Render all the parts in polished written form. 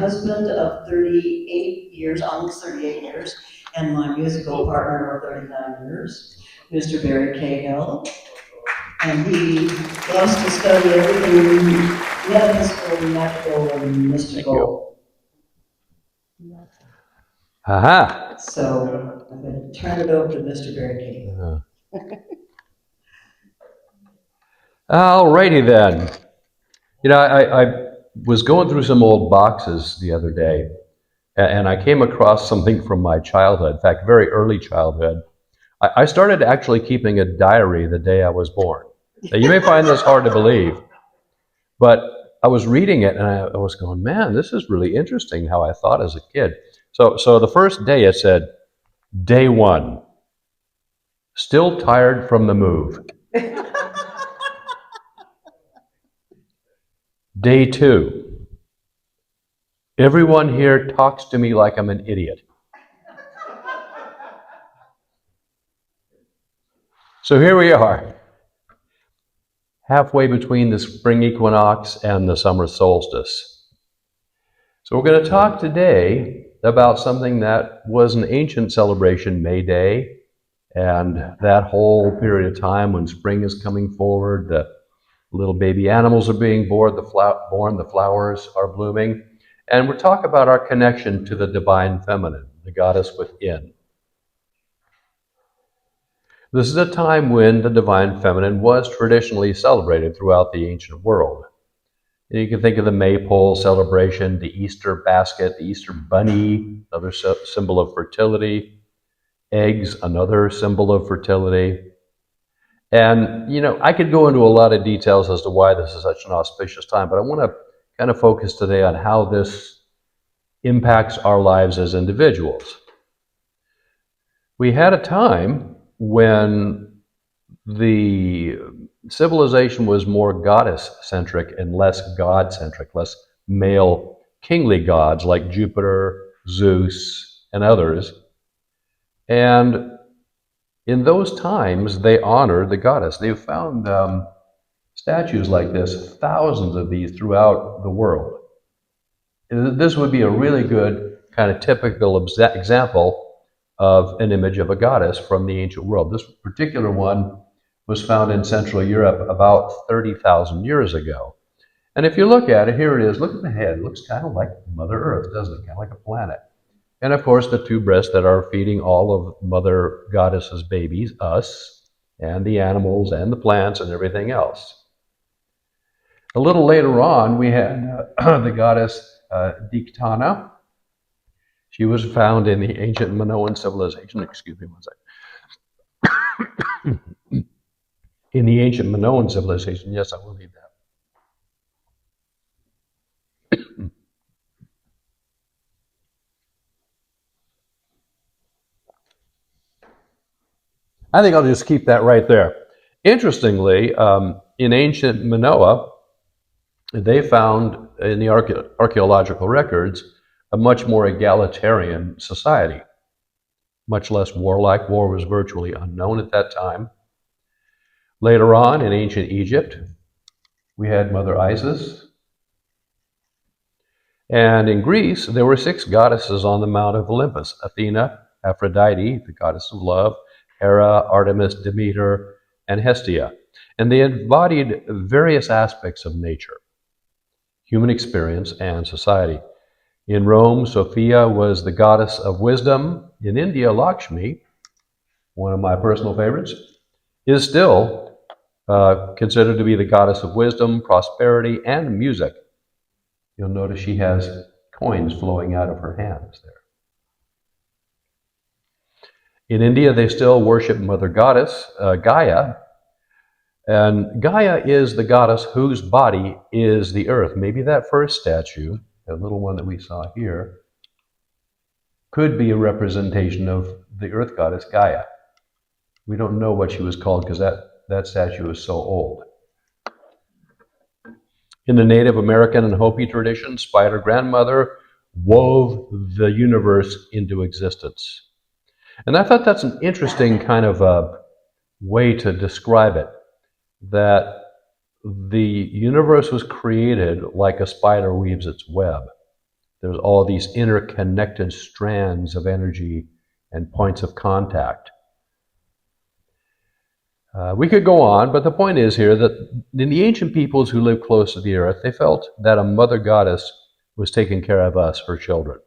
husband of 38 years, almost 38 years, and my musical partner of 39 years, Mr. Barry Cahill. And he loves to study everything metaphysical, natural, and mystical. Aha. So I'm going to turn it over to Mr. Barry Cahill. Alrighty then. You know, I was going through some old boxes the other day, and I came across something from my childhood, in fact, very early childhood. I started actually keeping a diary the day I was born. Now, you may find this hard to believe, but I was reading it and I was going, man, this is really interesting how I thought as a kid. So the first day it said, day 1, still tired from the move. Day 2, everyone here talks to me like I'm an idiot. So here we are, halfway between the spring equinox and the summer solstice. So we're going to talk today about something that was an ancient celebration, May Day, and that whole period of time when spring is coming forward, the little baby animals are being born, the flowers are blooming, and we'll talk about our connection to the divine feminine, the goddess within. This is a time when the divine feminine was traditionally celebrated throughout the ancient world. And you can think of the maypole celebration, the Easter basket, the Easter bunny, another symbol of fertility, eggs, another symbol of fertility. And, you know, I could go into a lot of details as to why this is such an auspicious time, but I want to kind of focus today on how this impacts our lives as individuals. We had a time when the civilization was more goddess-centric and less God-centric, less male kingly gods like Jupiter, Zeus, and others. And in those times, they honored the goddess. They've found statues like this, thousands of these throughout the world. This would be a really good kind of typical example of an image of a goddess from the ancient world. This particular one was found in Central Europe about 30,000 years ago. And if you look at it, here it is. Look at the head. It looks kind of like Mother Earth, doesn't it? Kind of like a planet. And of course, the two breasts that are feeding all of Mother Goddess's babies, us, and the animals and the plants and everything else. A little later on, we had the goddess Diktana. She was found in the ancient Minoan civilization. Excuse me one second. In the ancient Minoan civilization, yes, I will need that. I think I'll just keep that right there. Interestingly, in ancient Minoa, they found in the archaeological records a much more egalitarian society, much less warlike. War was virtually unknown at that time. Later on, in ancient Egypt, we had Mother Isis. And in Greece, there were 6 goddesses on the Mount of Olympus: Athena, Aphrodite, the goddess of love, Hera, Artemis, Demeter, and Hestia. And they embodied various aspects of nature, human experience, and society. In Rome, Sophia was the goddess of wisdom. In India, Lakshmi, one of my personal favorites, is still considered to be the goddess of wisdom, prosperity, and music. You'll notice she has coins flowing out of her hands there. In India, they still worship Mother Goddess, Gaia. And Gaia is the goddess whose body is the earth. Maybe that first statue, that little one that we saw here, could be a representation of the earth goddess Gaia. We don't know what she was called because that statue is so old. In the Native American and Hopi tradition, Spider Grandmother wove the universe into existence. And I thought that's an interesting kind of a way to describe it, that the universe was created like a spider weaves its web. There's all these interconnected strands of energy and points of contact. We could go on, but the point is here that in the ancient peoples who lived close to the earth, they felt that a mother goddess was taking care of us, her children.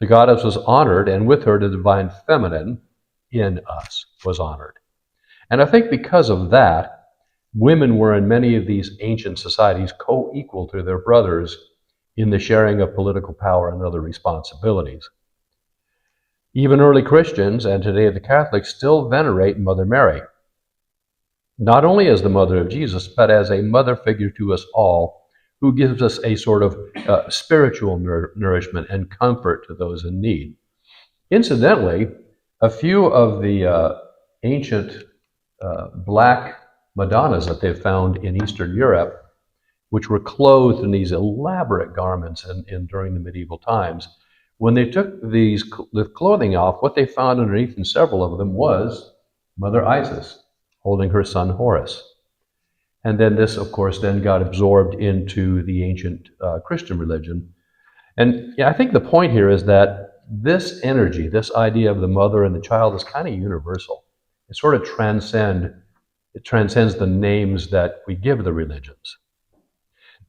The goddess was honored, and with her, the divine feminine in us was honored. And I think because of that, women were in many of these ancient societies co-equal to their brothers in the sharing of political power and other responsibilities. Even early Christians, and today the Catholics, still venerate Mother Mary, not only as the mother of Jesus, but as a mother figure to us all, who gives us a sort of spiritual nourishment and comfort to those in need. Incidentally, a few of the ancient black Madonnas that they found in Eastern Europe, which were clothed in these elaborate garments during the medieval times, when they took the clothing off, what they found underneath in several of them was Mother Isis holding her son Horus. And then this, of course, then got absorbed into the ancient Christian religion. And yeah, I think the point here is that this energy, this idea of the mother and the child is kind of universal. It sort of transcends the names that we give the religions.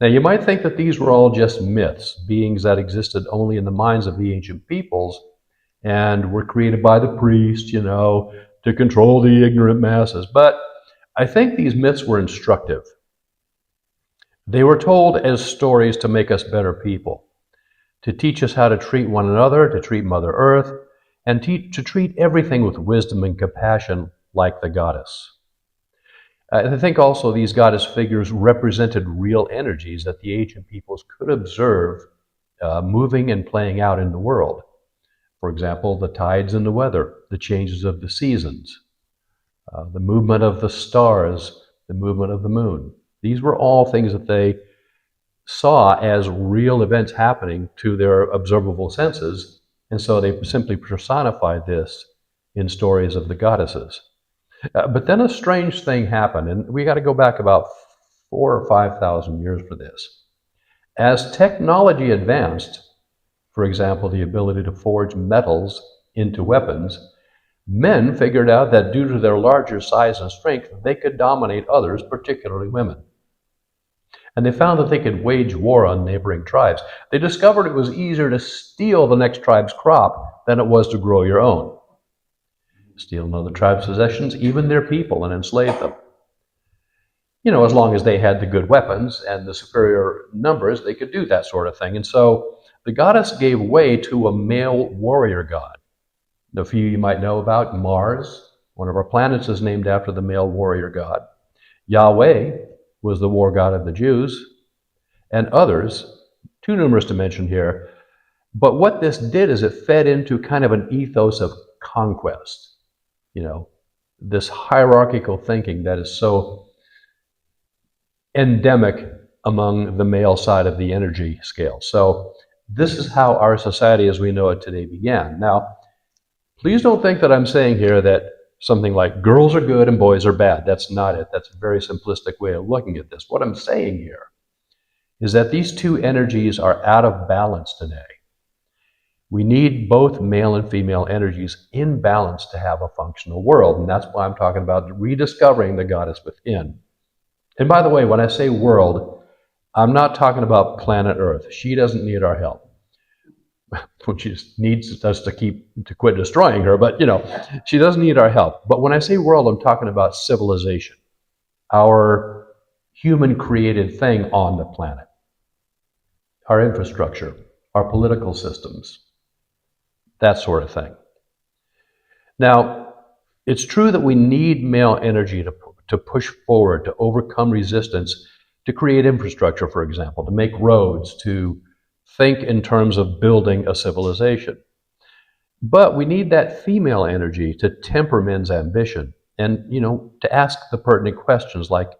Now, you might think that these were all just myths, beings that existed only in the minds of the ancient peoples and were created by the priest, to control the ignorant masses. But I think these myths were instructive. They were told as stories to make us better people, to teach us how to treat one another, to treat Mother Earth, and to treat everything with wisdom and compassion like the goddess. I think also these goddess figures represented real energies that the ancient peoples could observe moving and playing out in the world. For example, the tides and the weather, the changes of the seasons, the movement of the stars, the movement of the moon. These were all things that they saw as real events happening to their observable senses, and so they simply personified this in stories of the goddesses. But then a strange thing happened, and we got to go back about 4,000 or 5,000 years for this. As technology advanced, for example, the ability to forge metals into weapons, men figured out that due to their larger size and strength, they could dominate others, particularly women. And they found that they could wage war on neighboring tribes. They discovered it was easier to steal the next tribe's crop than it was to grow your own. Steal another tribe's possessions, even their people, and enslave them. As long as they had the good weapons and the superior numbers, they could do that sort of thing. And so the goddess gave way to a male warrior god. A few you might know about: Mars, one of our planets, is named after the male warrior god. Yahweh was the war god of the Jews, and others, too numerous to mention here. But what this did is it fed into kind of an ethos of conquest. This hierarchical thinking that is so endemic among the male side of the energy scale. So this is how our society as we know it today began. Now, please don't think that I'm saying here that something like girls are good and boys are bad. That's not it. That's a very simplistic way of looking at this. What I'm saying here is that these two energies are out of balance today. We need both male and female energies in balance to have a functional world. And that's why I'm talking about rediscovering the goddess within. And by the way, when I say world, I'm not talking about planet Earth. She doesn't need our help. She just needs us to quit destroying her. But, she doesn't need our help. But when I say world, I'm talking about civilization, our human created thing on the planet, our infrastructure, our political systems, that sort of thing. Now, it's true that we need male energy to push forward, to overcome resistance, to create infrastructure, for example, to make roads, to think in terms of building a civilization. But we need that female energy to temper men's ambition and, to ask the pertinent questions like,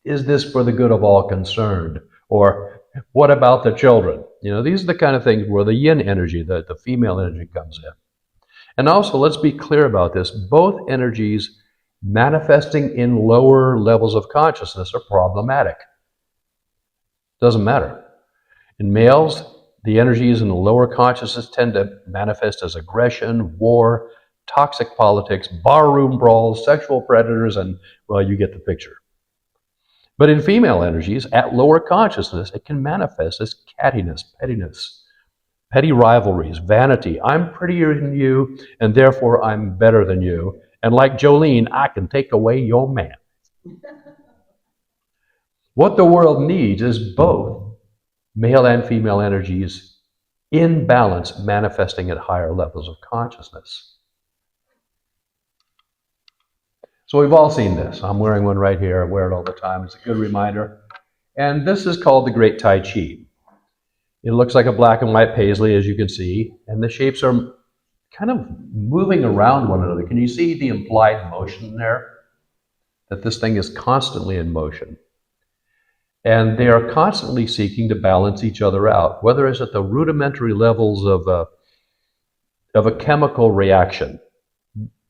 is this for the good of all concerned? Or what about the children? These are the kind of things where the yin energy, the female energy comes in. And also, let's be clear about this. Both energies manifesting in lower levels of consciousness are problematic. Doesn't matter. In males, The energies in the lower consciousness tend to manifest as aggression, war, toxic politics, barroom brawls, sexual predators, and, well, you get the picture. But in female energies, at lower consciousness, it can manifest as cattiness, pettiness, petty rivalries, vanity. I'm prettier than you, and therefore I'm better than you. And like Jolene, I can take away your man. What the world needs is both male and female energies in balance, manifesting at higher levels of consciousness. So we've all seen this. I'm wearing one right here. I wear it all the time. It's a good reminder. And this is called the Great Tai Chi. It looks like a black and white paisley, as you can see, and the shapes are kind of moving around one another. Can you see the implied motion there? That this thing is constantly in motion. And they are constantly seeking to balance each other out, whether it's at the rudimentary levels of a chemical reaction.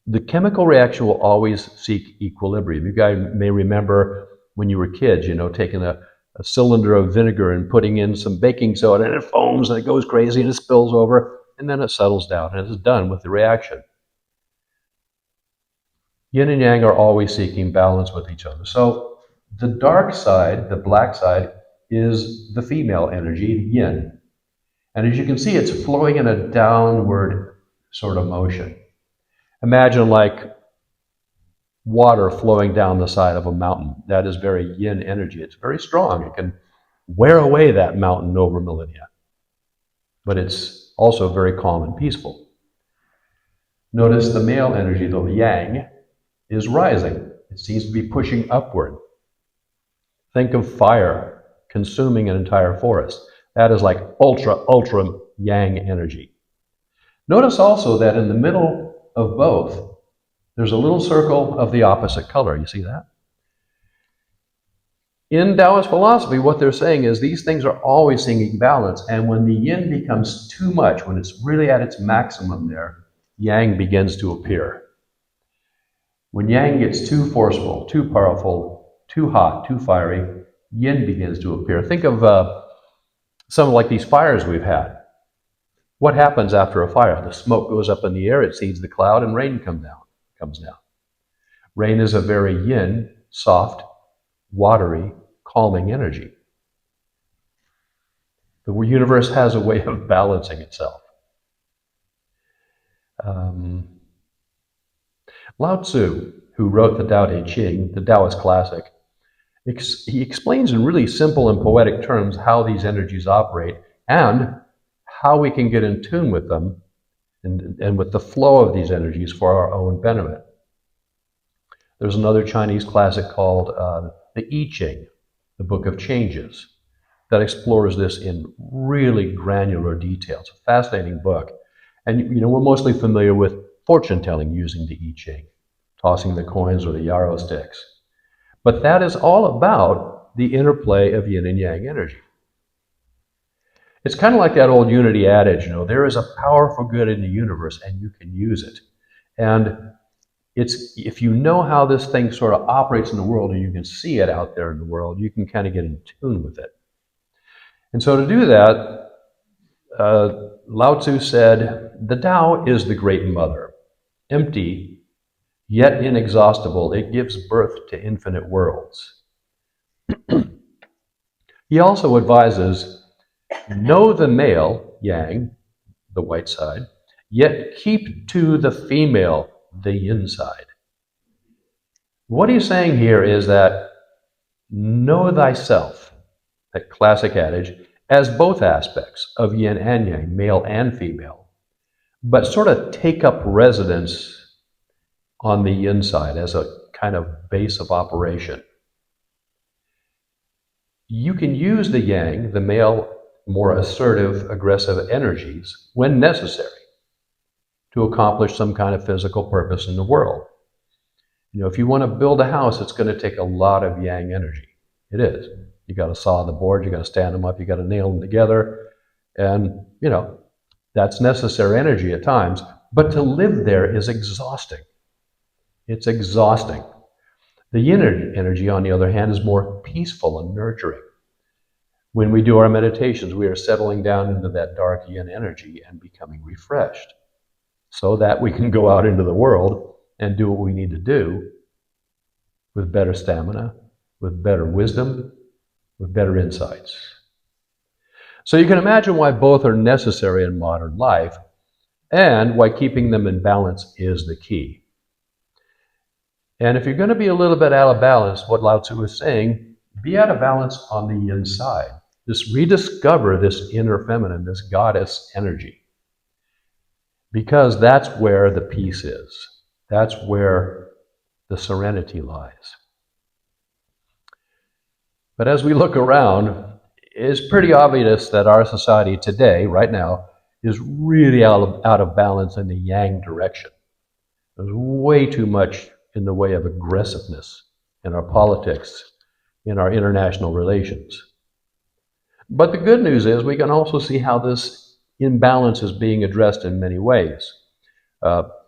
The chemical reaction will always seek equilibrium. You guys may remember when you were kids, taking a cylinder of vinegar and putting in some baking soda, and it foams and it goes crazy and it spills over, and then it settles down and it's done with the reaction. Yin and yang are always seeking balance with each other. So the dark side, the black side, is the female energy, the yin. And as you can see, it's flowing in a downward sort of motion. Imagine like water flowing down the side of a mountain. That is very yin energy. It's very strong. It can wear away that mountain over millennia. But it's also very calm and peaceful. Notice the male energy, the yang, is rising. It seems to be pushing upward. Think of fire consuming an entire forest. That is like ultra yang energy. Notice also that in the middle of both, there's a little circle of the opposite color. You see that? In Taoist philosophy, what they're saying is these things are always seeking balance, and when the yin becomes too much, when it's really at its maximum there, yang begins to appear. When yang gets too forceful, too powerful, too hot, too fiery, yin begins to appear. Think of some like these fires we've had. What happens after a fire? The smoke goes up in the air, it seeds the cloud, and rain comes down. Rain is a very yin, soft, watery, calming energy. The universe has a way of balancing itself. Lao Tzu, who wrote the Tao Te Ching, the Taoist classic, he explains in really simple and poetic terms how these energies operate and how we can get in tune with them and with the flow of these energies for our own benefit. There's another Chinese classic called the I Ching, the Book of Changes, that explores this in really granular detail. It's a fascinating book. And we're mostly familiar with fortune telling using the I Ching, tossing the coins or the yarrow sticks. But that is all about the interplay of yin and yang energy. It's kind of like that old unity adage, there is a powerful good in the universe and you can use it. And if you know how this thing sort of operates in the world and you can see it out there in the world, you can kind of get in tune with it. And so to do that, Lao Tzu said, the Tao is the great mother, empty, yet inexhaustible. It gives birth to infinite worlds. He also advises, know the male, yang, the white side, yet keep to the female, the yin side. What he's saying here is that know thyself, that classic adage, as both aspects of yin and yang, male and female, but sort of take up residence on the yin side as a kind of base of operation. You can use the yang, the male, more assertive, aggressive energies when necessary to accomplish some kind of physical purpose in the world. If you want to build a house, it's going to take a lot of yang energy. It is. You got to saw the boards, you got to stand them up, you got to nail them together, and that's necessary energy at times. But to live there is exhausting. It's exhausting. The yin energy, on the other hand, is more peaceful and nurturing. When we do our meditations, we are settling down into that dark yin energy and becoming refreshed so that we can go out into the world and do what we need to do with better stamina, with better wisdom, with better insights. So you can imagine why both are necessary in modern life and why keeping them in balance is the key. And if you're going to be a little bit out of balance, what Lao Tzu is saying, be out of balance on the inside. Just rediscover this inner feminine, this goddess energy. Because that's where the peace is. That's where the serenity lies. But as we look around, it's pretty obvious that our society today, right now, is really out of balance in the yang direction. There's way too much in the way of aggressiveness in our politics, in our international relations. But the good news is we can also see how this imbalance is being addressed in many ways.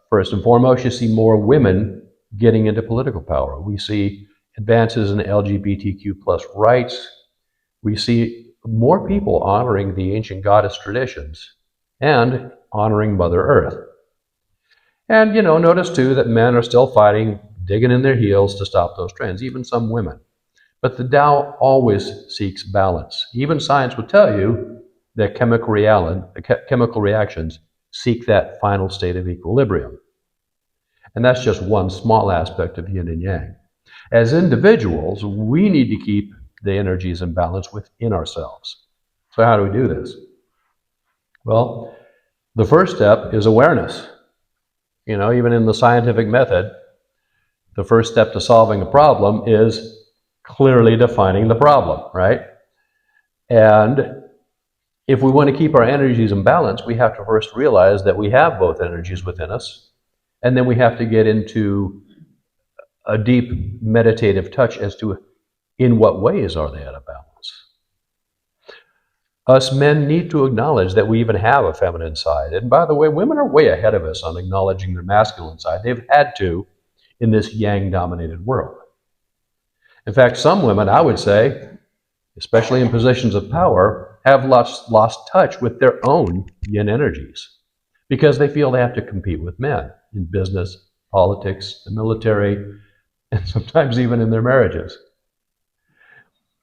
First and foremost, you see more women getting into political power. We see advances in LGBTQ plus rights. We see more people honoring the ancient goddess traditions and honoring Mother Earth. And, notice too that men are still fighting, digging in their heels to stop those trends, even some women. But the Tao always seeks balance. Even science would tell you that chemical reactions seek that final state of equilibrium. And that's just one small aspect of yin and yang. As individuals, we need to keep the energies in balance within ourselves. So how do we do this? Well, the first step is awareness. Even in the scientific method, the first step to solving a problem is clearly defining the problem, right? And if we want to keep our energies in balance, we have to first realize that we have both energies within us, and then we have to get into a deep meditative touch as to in what ways are they out of balance. Us men need to acknowledge that we even have a feminine side. And by the way, women are way ahead of us on acknowledging their masculine side. They've had to in this yang-dominated world. In fact, some women, I would say, especially in positions of power, have lost touch with their own yin energies because they feel they have to compete with men in business, politics, the military, and sometimes even in their marriages.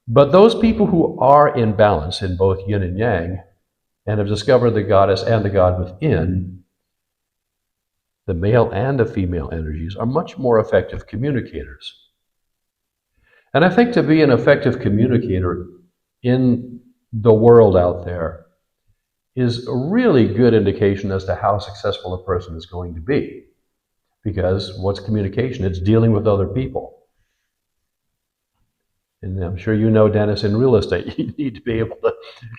But those people who are in balance in both yin and yang and have discovered the goddess and the god within, the male and the female energies are much more effective communicators. And I think to be an effective communicator in the world out there is a really good indication as to how successful a person is going to be. Because what's communication? It's dealing with other people. And I'm sure you know, Dennis, in real estate, you need to be able to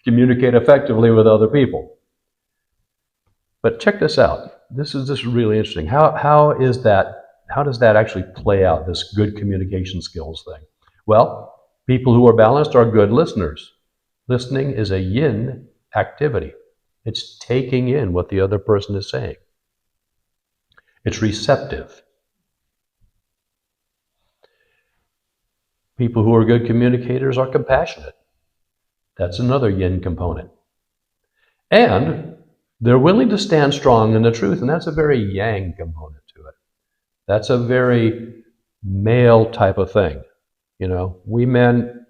communicate effectively with other people. But check this out. This is really interesting. How does that actually play out, this good communication skills thing? Well, people who are balanced are good listeners. Listening is a yin activity. It's taking in what the other person is saying. It's receptive. People who are good communicators are compassionate. That's another yin component. And they're willing to stand strong in the truth, and that's a very yang component to it. That's a very male type of thing. We men,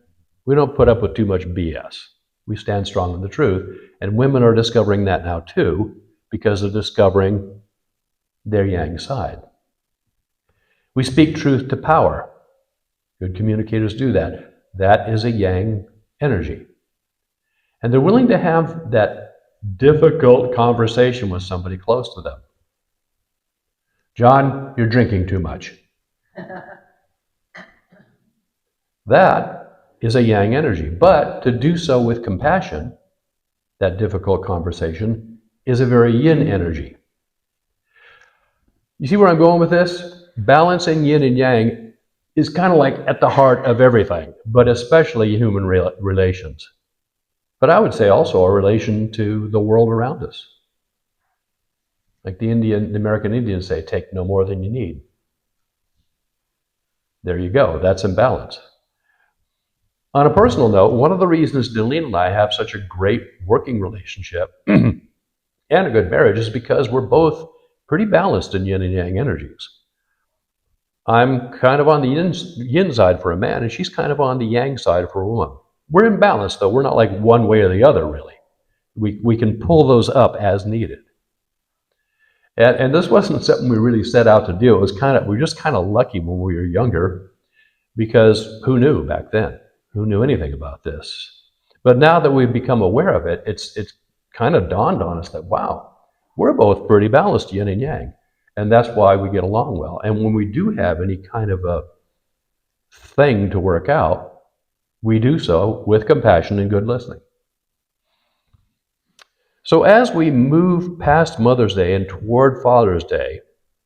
we don't put up with too much BS. We stand strong in the truth, and women are discovering that now too, because they're discovering their yang side. We speak truth to power. Good communicators do that. That is a yang energy. And they're willing to have that difficult conversation with somebody close to them. John, you're drinking too much. That is a yang energy. But to do so with compassion, that difficult conversation, is a very yin energy. You see where I'm going with this? Balancing yin and yang is kind of like at the heart of everything, but especially human relations. But I would say also our relation to the world around us. Like the American Indians say, take no more than you need. There you go. That's imbalance. On a personal note, one of the reasons Delene and I have such a great working relationship and a good marriage is because we're both pretty balanced in yin and yang energies. I'm kind of on the yin side for a man, and she's kind of on the yang side for a woman. We're in balance, though. We're not like one way or the other, really. We can pull those up as needed. And this wasn't something we really set out to do. It was we're just kind of lucky when we were younger, because who knew back then? Who knew anything about this? But now that we've become aware of it, it's kind of dawned on us that, wow, we're both pretty balanced, yin and yang. And that's why we get along well. And when we do have any kind of a thing to work out, we do so with compassion and good listening. So as we move past Mother's Day and toward Father's Day,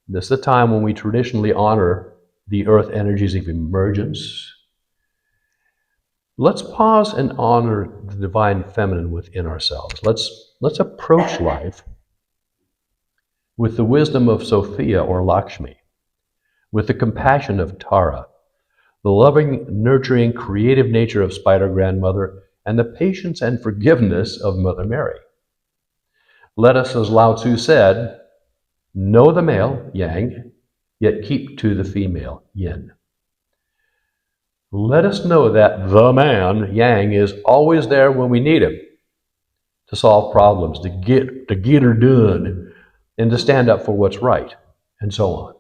this is the time when we traditionally honor the earth energies of emergence. Let's pause and honor the divine feminine within ourselves. Let's approach life with the wisdom of Sophia or Lakshmi, with the compassion of Tara, the loving, nurturing, creative nature of Spider Grandmother, and the patience and forgiveness of Mother Mary. Let us, as Lao Tzu said, know the male, yang, yet keep to the female, yin. Let us know that the man, yang, is always there when we need him to solve problems, to get her done, and to stand up for what's right, and so on.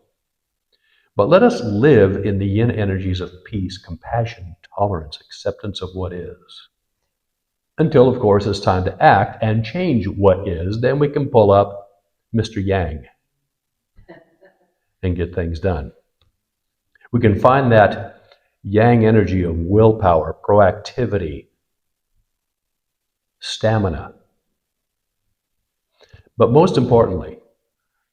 But let us live in the yin energies of peace, compassion, tolerance, acceptance of what is. Until, of course, it's time to act and change what is, then we can pull up Mr. Yang and get things done. We can find that yang energy of willpower, proactivity, stamina. But most importantly,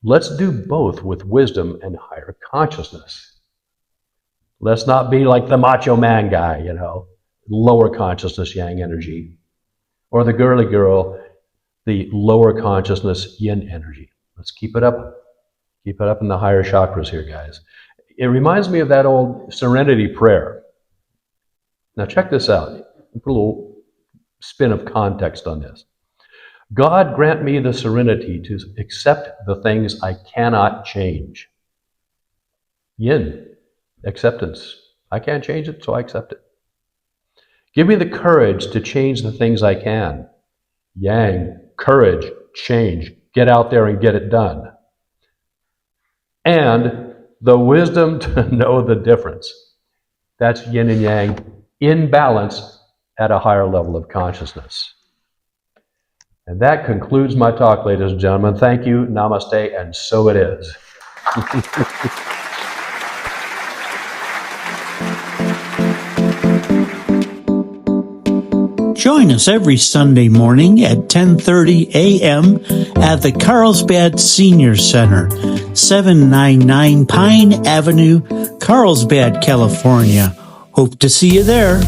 let's do both with wisdom and higher consciousness. Let's not be like the macho man guy, lower consciousness yang energy, or the girly girl, the lower consciousness yin energy. Let's keep it up. Keep it up in the higher chakras here, guys. It reminds me of that old serenity prayer. Now check this out. Put a little spin of context on this. God grant me the serenity to accept the things I cannot change. Yin, acceptance. I can't change it, so I accept it. Give me the courage to change the things I can. Yang, courage, change. Get out there and get it done. And the wisdom to know the difference. That's yin and yang in balance at a higher level of consciousness. And that concludes my talk, ladies and gentlemen. Thank you, namaste, and so it is. Join us every Sunday morning at 10:30 a.m. at the Carlsbad Senior Center, 799 Pine Avenue, Carlsbad, California. Hope to see you there.